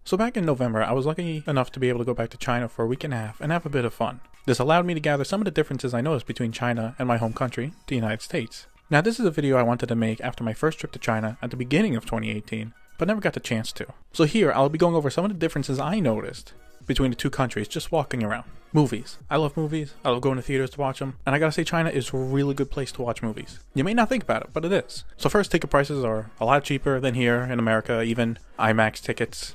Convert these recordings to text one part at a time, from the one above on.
So back in November, I was lucky enough to be able to go back to China for a week and a half and have a bit of fun. This allowed me to gather some of the differences I noticed between China and my home country, the United States. Now this is a video I wanted to make after my first trip to China at the beginning of 2018, but never got the chance to. So here, I'll be going over some of the differences I noticed between the two countries just walking around. Movies. I love movies. I love going to theaters to watch them. And I gotta say, China is a really good place to watch movies. You may not think about it, but it is. So first, ticket prices are a lot cheaper than here in America, even IMAX tickets.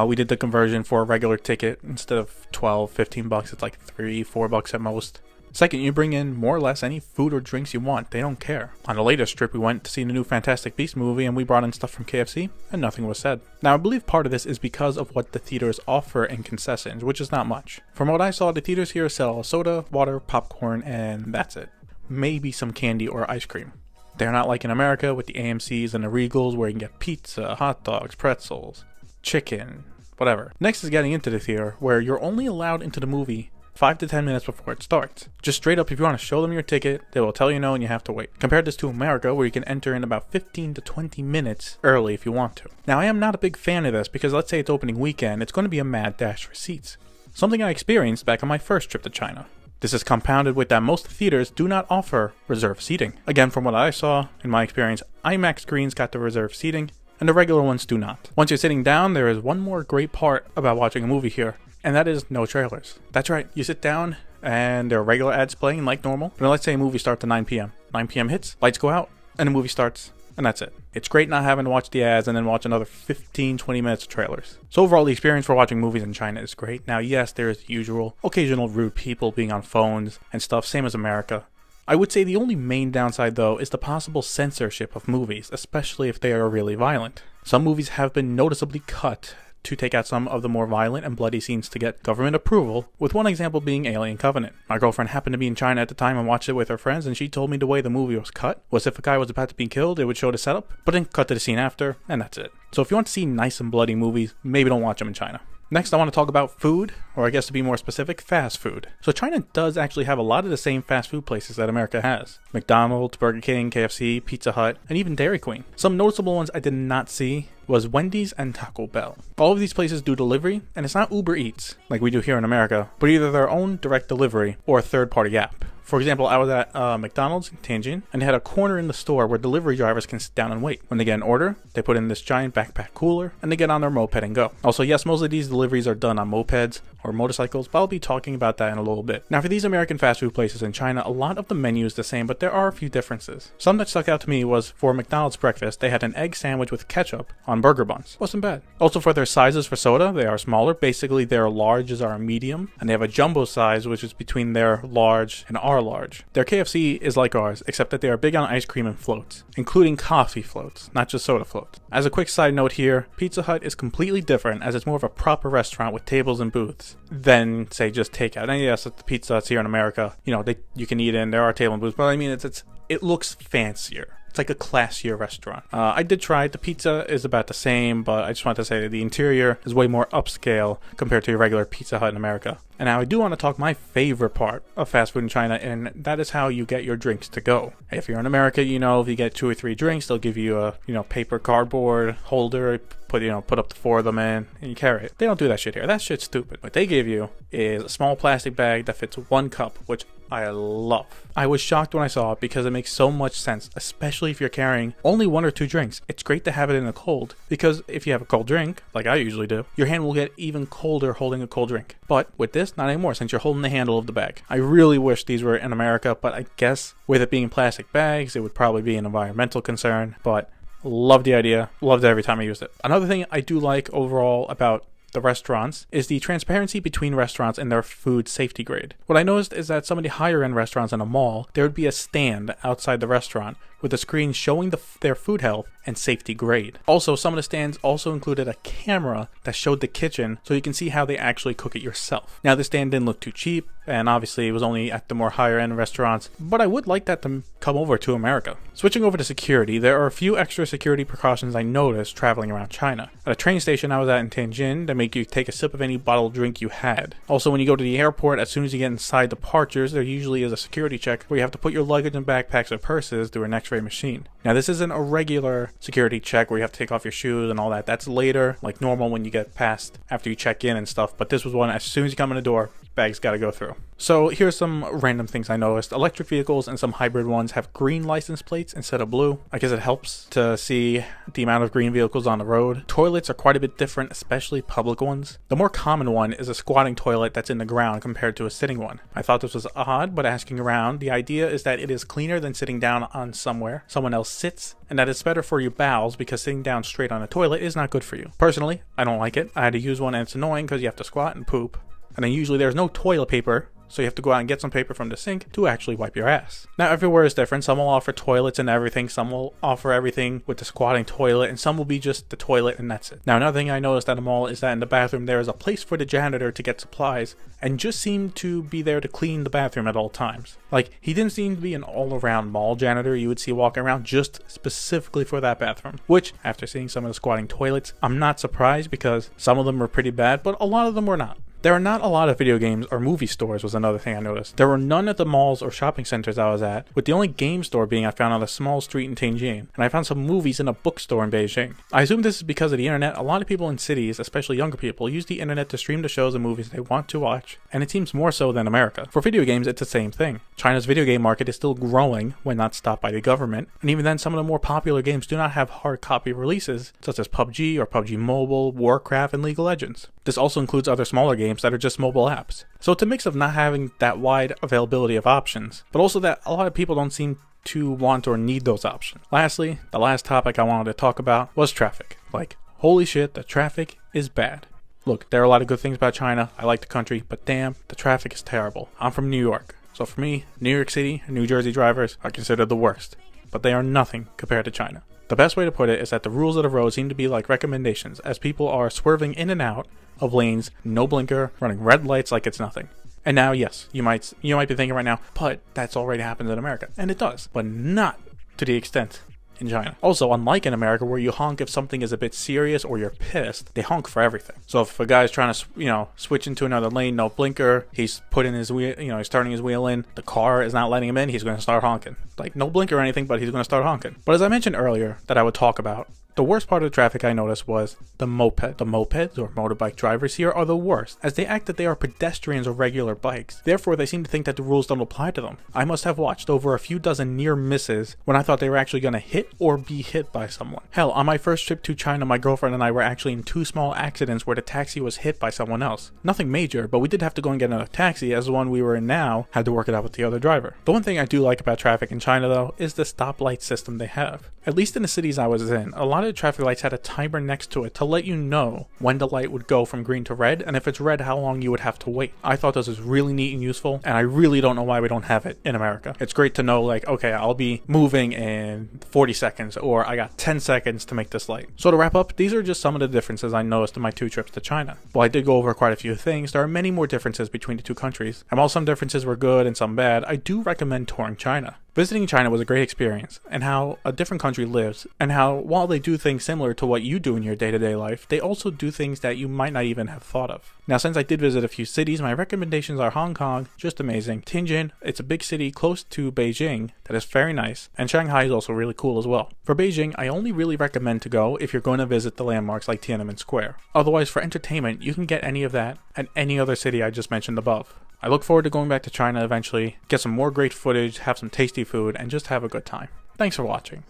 We did the conversion for a regular ticket. Instead of 12, 15 bucks, it's like $3, $4 at most. Second, you bring in more or less any food or drinks you want. They don't care. On the latest trip, we went to see the new Fantastic Beasts movie and we brought in stuff from KFC and nothing was said. Now, I believe part of this is because of what the theaters offer in concessions, which is not much. From what I saw, the theaters here sell soda, water, popcorn, and that's it. Maybe some candy or ice cream. They're not like in America with the AMCs and the Regals where you can get pizza, hot dogs, pretzels, chicken, whatever. Next is getting into the theater where you're only allowed into the movie 5 to 10 minutes before it starts. Just straight up, if you want to show them your ticket, they will tell you no and you have to wait. Compare this to America where you can enter in about 15 to 20 minutes early if you want to. Now I am not a big fan of this because let's say it's opening weekend, it's going to be a mad dash for seats. Something I experienced back on my first trip to China. This is compounded with that most theaters do not offer reserved seating. Again, from what I saw, in my experience, IMAX screens got the reserved seating and the regular ones do not. Once you're sitting down, there is one more great part about watching a movie here. And that is no trailers. That's right, you sit down and there are regular ads playing like normal. But let's say a movie starts at 9 p.m. 9 p.m. hits, lights go out, and the movie starts, and that's it. It's great not having to watch the ads and then watch another 15, 20 minutes of trailers. So overall, the experience for watching movies in China is great. Now yes, there is the usual occasional rude people being on phones and stuff, same as America. I would say the only main downside though is the possible censorship of movies, especially if they are really violent. Some movies have been noticeably cut to take out some of the more violent and bloody scenes to get government approval, with one example being Alien Covenant. My girlfriend happened to be in China at the time and watched it with her friends, and she told me the way the movie was cut was if a guy was about to be killed, it would show the setup, but then cut to the scene after, and that's it. So if you want to see nice and bloody movies, maybe don't watch them in China. Next, I want to talk about food, or I guess to be more specific, fast food. So China does actually have a lot of the same fast food places that America has. McDonald's, Burger King, KFC, Pizza Hut, and even Dairy Queen. Some noticeable ones I did not see was Wendy's and Taco Bell. All of these places do delivery, and it's not Uber Eats, like we do here in America, but either their own direct delivery or a third-party app. For example, I was at McDonald's in Tianjin, and they had a corner in the store where delivery drivers can sit down and wait. When they get an order, they put in this giant backpack cooler, and they get on their moped and go. Also, yes, most of these deliveries are done on mopeds or motorcycles, but I'll be talking about that in a little bit. Now, for these American fast food places in China, a lot of the menu is the same, but there are a few differences. Some that stuck out to me was for McDonald's breakfast, they had an egg sandwich with ketchup on burger buns. Wasn't bad. Also, for their sizes for soda, they are smaller. Basically, their larges are a medium, and they have a jumbo size, which is between their large and our large. Their KFC is like ours, except that they are big on ice cream and floats, including coffee floats, not just soda floats. As a quick side note here, Pizza Hut is completely different as it's more of a proper restaurant with tables and booths than, say, just takeout. And yes, the Pizza Huts here in America, you know, you can eat in, there are table and booths, but I mean, it looks fancier. It's like a classier restaurant. I did try it. The pizza is about the same, but I just want to say that the interior is way more upscale compared to your regular Pizza Hut in America. And now I do want to talk my favorite part of fast food in China, and that is how you get your drinks to go. If you're in America, you know, if you get 2 or 3 drinks, they'll give you a, paper cardboard holder, put up to 4 of them in, and you carry it. They don't do that shit here. That shit's stupid. What they give you is a small plastic bag that fits 1 cup, which I love. I was shocked when I saw it because it makes so much sense, especially if you're carrying only 1 or 2 drinks. It's great to have it in the cold, because if you have a cold drink, like I usually do, your hand will get even colder holding a cold drink. But with this, not anymore, since you're holding the handle of the bag. I really wish these were in America, but I guess with it being plastic bags, it would probably be an environmental concern, but love the idea, loved it every time I used it. Another thing I do like overall about the restaurants is the transparency between restaurants and their food safety grade. What I noticed is that some of the higher end restaurants in a mall, there would be a stand outside the restaurant with a screen showing their food health and safety grade. Also, some of the stands also included a camera that showed the kitchen so you can see how they actually cook it yourself. Now, the stand didn't look too cheap, and obviously it was only at the more higher end restaurants, but I would like that to come over to America. Switching over to security, there are a few extra security precautions I noticed traveling around China. At a train station I was at in Tianjin, they make you take a sip of any bottled drink you had. Also, when you go to the airport, as soon as you get inside departures, there usually is a security check where you have to put your luggage and backpacks or purses through an x-ray machine. Now this isn't a regular security check where you have to take off your shoes and all that. That's later, like normal when you get past after you check in and stuff. But this was one as soon as you come in the door, bags got to go through. So here's some random things I noticed. Electric vehicles and some hybrid ones have green license plates instead of blue. I guess it helps to see the amount of green vehicles on the road. Toilets are quite a bit different, especially public ones. The more common one is a squatting toilet that's in the ground compared to a sitting one. I thought this was odd, but asking around, the idea is that it is cleaner than sitting down on somewhere someone else sits, and that it's better for your bowels because sitting down straight on a toilet is not good for you. Personally, I don't like it. I had to use one and it's annoying because you have to squat and poop. And then usually there's no toilet paper, so you have to go out and get some paper from the sink to actually wipe your ass. Now everywhere is different. Some will offer toilets and everything, some will offer everything with the squatting toilet, and some will be just the toilet and that's it. Now another thing I noticed at a mall is that in the bathroom there is a place for the janitor to get supplies and just seemed to be there to clean the bathroom at all times. Like, he didn't seem to be an all-around mall janitor you would see walking around just specifically for that bathroom. Which, after seeing some of the squatting toilets, I'm not surprised because some of them were pretty bad, but a lot of them were not. There are not a lot of video games or movie stores was another thing I noticed. There were none at the malls or shopping centers I was at, with the only game store being I found on a small street in Tianjin, and I found some movies in a bookstore in Beijing. I assume this is because of the internet. A lot of people in cities, especially younger people, use the internet to stream the shows and movies they want to watch, and it seems more so than America. For video games, it's the same thing. China's video game market is still growing when not stopped by the government, and even then some of the more popular games do not have hard copy releases, such as PUBG or PUBG Mobile, Warcraft, and League of Legends. This also includes other smaller games that are just mobile apps. So it's a mix of not having that wide availability of options, but also that a lot of people don't seem to want or need those options. Lastly, the last topic I wanted to talk about was traffic. Like, holy shit, the traffic is bad. Look, there are a lot of good things about China. I like the country, but damn, the traffic is terrible. I'm from New York, so for me, New York City and New Jersey drivers are considered the worst, but they are nothing compared to China. The best way to put it is that the rules of the road seem to be like recommendations, as people are swerving in and out of lanes, no blinker, running red lights like it's nothing. And now, yes, you might be thinking right now, but that's already happened in America. And it does, but not to the extent in China. Also, unlike in America where you honk if something is a bit serious or you're pissed, they honk for everything. So if a guy's trying to, switch into another lane, no blinker, he's putting his wheel, he's turning his wheel in, the car is not letting him in, he's going to start honking. Like, no blinker or anything, but he's going to start honking. But as I mentioned earlier that I would talk about, the worst part of the traffic I noticed was the moped. The mopeds or motorbike drivers here are the worst, as they act that they are pedestrians or regular bikes. Therefore, they seem to think that the rules don't apply to them. I must have watched over a few dozen near misses when I thought they were actually going to hit or be hit by someone. Hell, on my first trip to China, my girlfriend and I were actually in 2 small accidents where the taxi was hit by someone else. Nothing major, but we did have to go and get another taxi, as the one we were in now had to work it out with the other driver. The one thing I do like about traffic in China, though, is the stoplight system they have. At least in the cities I was in, a lot of the traffic lights had a timer next to it to let you know when the light would go from green to red, and if it's red, how long you would have to wait. I thought this was really neat and useful, and I really don't know why we don't have it in America. It's great to know, like, okay, I'll be moving in 40 seconds, or I got 10 seconds to make this light. So to wrap up, these are just some of the differences I noticed in my 2 trips to China. While I did go over quite a few things, there are many more differences between the 2 countries, and while some differences were good and some bad, I do recommend touring China. Visiting China was a great experience, and how a different country lives, and how while they do things similar to what you do in your day-to-day life, they also do things that you might not even have thought of. Now, since I did visit a few cities, my recommendations are Hong Kong, just amazing. Tianjin, it's a big city close to Beijing that is very nice, and Shanghai is also really cool as well. For Beijing, I only really recommend to go if you're going to visit the landmarks like Tiananmen Square. Otherwise, for entertainment, you can get any of that at any other city I just mentioned above. I look forward to going back to China eventually, get some more great footage, have some tasty food, and just have a good time. Thanks for watching.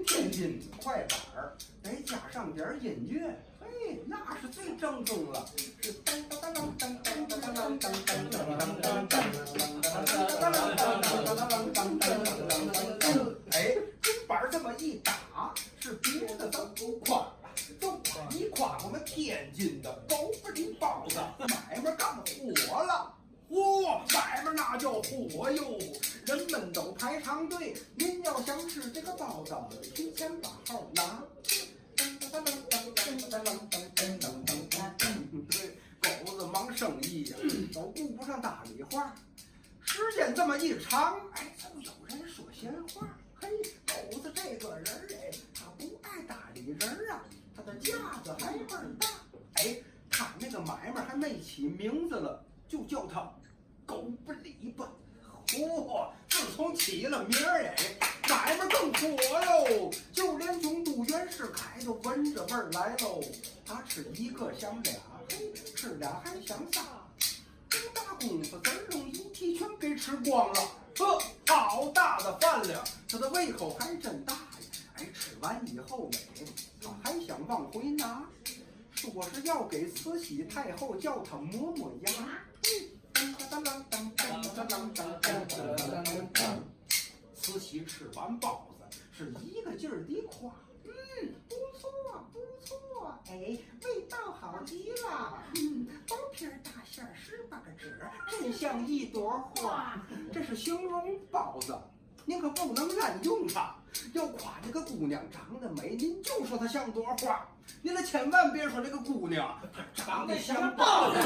天津快板儿，再加上点音乐，哎，那是最正宗了。是当当当当当当当当当当当当当当。哎，这板儿这么一打，是别的咱不夸了，就夸一夸我们天津的狗不理包子，买卖干活了。嚯，买卖那叫火哟！人们都排长队，您要想吃这个包子，提前把号拿。狗子忙什都顾不上搭理话。时间这么一长，哎，就有人说闲话。嘿，狗子这个人哎，他不爱搭理人啊，他的架子还倍儿大。哎，他那个买卖还没起名字了，就叫他狗不理吧。嚯！自从起了名儿哎，买卖更火喽，就连总督袁世凯都闻着味儿来喽。他吃一个想俩，嘿，吃俩还想仨，不大功夫滋儿用一提全给吃光了。好大的饭量，他的胃口还真大呀！哎，吃完以后哎，他还想往回拿，说是要给慈禧太后叫他磨磨牙。慈禧吃完包子是一个劲儿地夸，不错不错，哎，味道好极了，包皮大馅18个褶，真像一朵花。这是形容包子，您可不能滥用它。要夸这个姑娘长得美，您就说她像朵花，您可千万别说这个姑娘长得像包子。